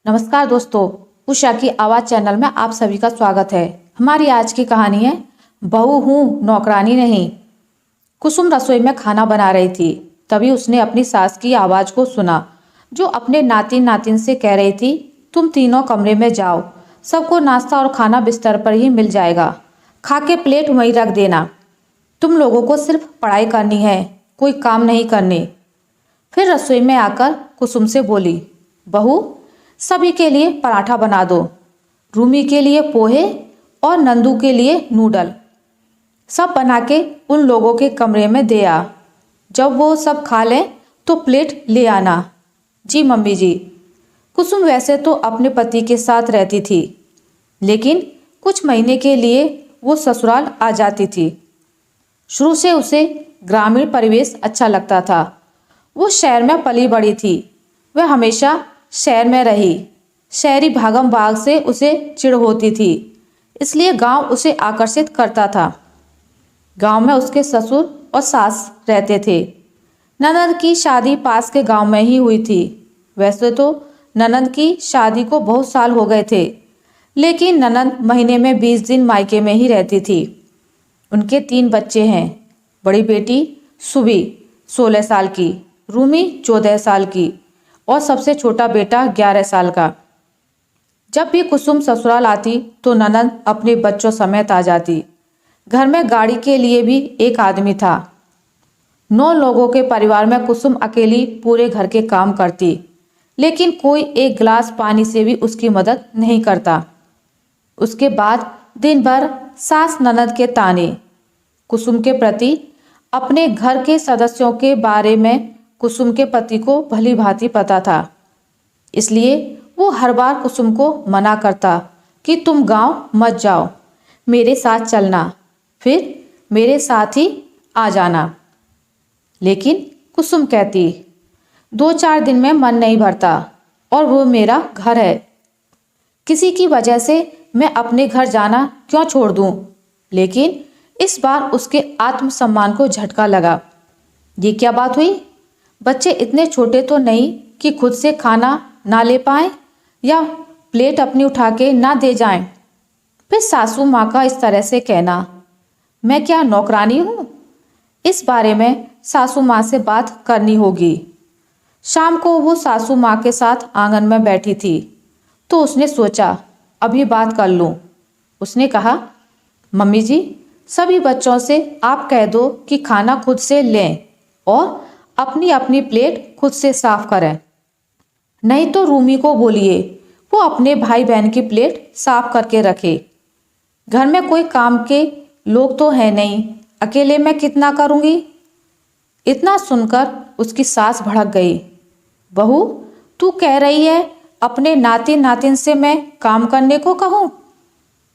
नमस्कार दोस्तों, उषा की आवाज़ चैनल में आप सभी का स्वागत है। हमारी आज की कहानी है बहू हूँ नौकरानी नहीं। कुसुम रसोई में खाना बना रही थी, तभी उसने अपनी सास की आवाज़ को सुना, जो अपने नातिन नातिन से कह रही थी, तुम तीनों कमरे में जाओ, सबको नाश्ता और खाना बिस्तर पर ही मिल जाएगा, खा के प्लेट वहीं रख देना। तुम लोगों को सिर्फ पढ़ाई करनी है, कोई काम नहीं करने। फिर रसोई में आकर कुसुम से बोली, बहू सभी के लिए पराठा बना दो, रूमी के लिए पोहे और नंदू के लिए नूडल। सब बना के उन लोगों के कमरे में दे आ। जब वो सब खा लें तो प्लेट ले आना। जी मम्मी जी। कुसुम वैसे तो अपने पति के साथ रहती थी, लेकिन कुछ महीने के लिए वो ससुराल आ जाती थी। शुरू से उसे ग्रामीण परिवेश अच्छा लगता था। वो शहर में पली बड़ी थी, वह हमेशा शहर में रही। शहरी भागम भाग से उसे चिढ़ होती थी, इसलिए गांव उसे आकर्षित करता था। गांव में उसके ससुर और सास रहते थे। ननद की शादी पास के गांव में ही हुई थी। वैसे तो ननद की शादी को बहुत साल हो गए थे, लेकिन ननद महीने में 20 दिन मायके में ही रहती थी। उनके 3 बच्चे हैं। बड़ी बेटी सुबी 16 साल की, रूमी 14 साल की और सबसे छोटा बेटा 11 साल का। जब भी कुसुम ससुराल आती तो ननद अपने बच्चों समेत आ जाती। घर में गाड़ी के लिए भी एक आदमी था। 9 लोगों के परिवार में कुसुम अकेली पूरे घर के काम करती, लेकिन कोई एक गिलास पानी से भी उसकी मदद नहीं करता। उसके बाद दिन भर सास ननद के ताने। कुसुम के प्रति अपने घर के सदस्यों के बारे में कुसुम के पति को भली भांति पता था, इसलिए वो हर बार कुसुम को मना करता कि तुम गांव मत जाओ, मेरे साथ चलना, फिर मेरे साथ ही आ जाना। लेकिन कुसुम कहती, 2-4 दिन में मन नहीं भरता और वो मेरा घर है। किसी की वजह से मैं अपने घर जाना क्यों छोड़ दूं? लेकिन इस बार उसके आत्मसम्मान को झटका लगा। ये क्या बात हुई? बच्चे इतने छोटे तो नहीं कि खुद से खाना ना ले पाएं या प्लेट अपनी उठा के ना दे जाएं। फिर सासू माँ का इस तरह से कहना, मैं क्या नौकरानी हूँ? इस बारे में सासू माँ से बात करनी होगी। शाम को वो सासू माँ के साथ आंगन में बैठी थी, तो उसने सोचा अभी बात कर लूँ। उसने कहा, मम्मी जी सभी बच्चों से आप कह दो कि खाना खुद से लें और अपनी अपनी प्लेट खुद से साफ करें। नहीं तो रूमी को बोलिए वो अपने भाई बहन की प्लेट साफ करके रखे। घर में कोई काम के लोग तो है नहीं, अकेले मैं कितना करूँगी? इतना सुनकर उसकी सास भड़क गई। बहू तू कह रही है अपने नातिन नातिन से मैं काम करने को कहूँ?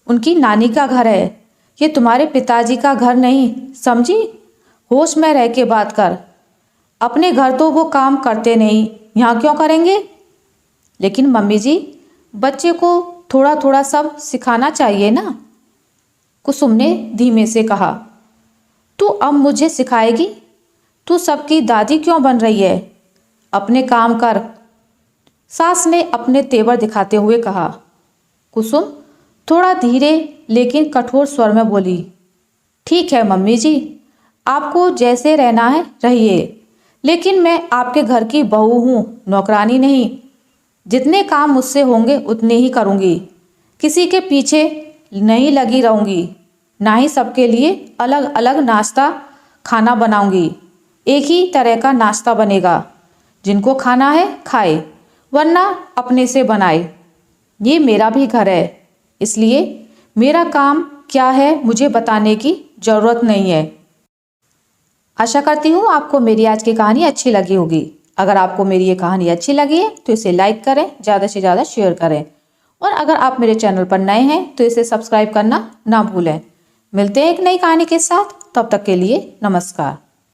उनकी नानी का घर है, ये तुम्हारे पिताजी का घर नहीं, समझी? होश में रह के बात कर। अपने घर तो वो काम करते नहीं, यहाँ क्यों करेंगे? लेकिन मम्मी जी बच्चे को थोड़ा थोड़ा सब सिखाना चाहिए ना, कुसुम ने धीमे से कहा। तू अब मुझे सिखाएगी? तू सबकी दादी क्यों बन रही है? अपने काम कर, सास ने अपने तेवर दिखाते हुए कहा। कुसुम थोड़ा धीरे लेकिन कठोर स्वर में बोली, ठीक है मम्मी जी, आपको जैसे रहना है रहिए, लेकिन मैं आपके घर की बहू हूँ, नौकरानी नहीं। जितने काम मुझसे होंगे उतने ही करूँगी, किसी के पीछे नहीं लगी रहूँगी, ना ही सबके लिए अलग अलग नाश्ता खाना बनाऊँगी। एक ही तरह का नाश्ता बनेगा, जिनको खाना है खाए, वरना अपने से बनाए। ये मेरा भी घर है, इसलिए मेरा काम क्या है मुझे बताने की ज़रूरत नहीं है। आशा करती हूँ आपको मेरी आज की कहानी अच्छी लगी होगी। अगर आपको मेरी ये कहानी अच्छी लगी है तो इसे लाइक करें, ज़्यादा से ज़्यादा शेयर करें, और अगर आप मेरे चैनल पर नए हैं तो इसे सब्सक्राइब करना ना भूलें। मिलते हैं एक नई कहानी के साथ, तब तक के लिए नमस्कार।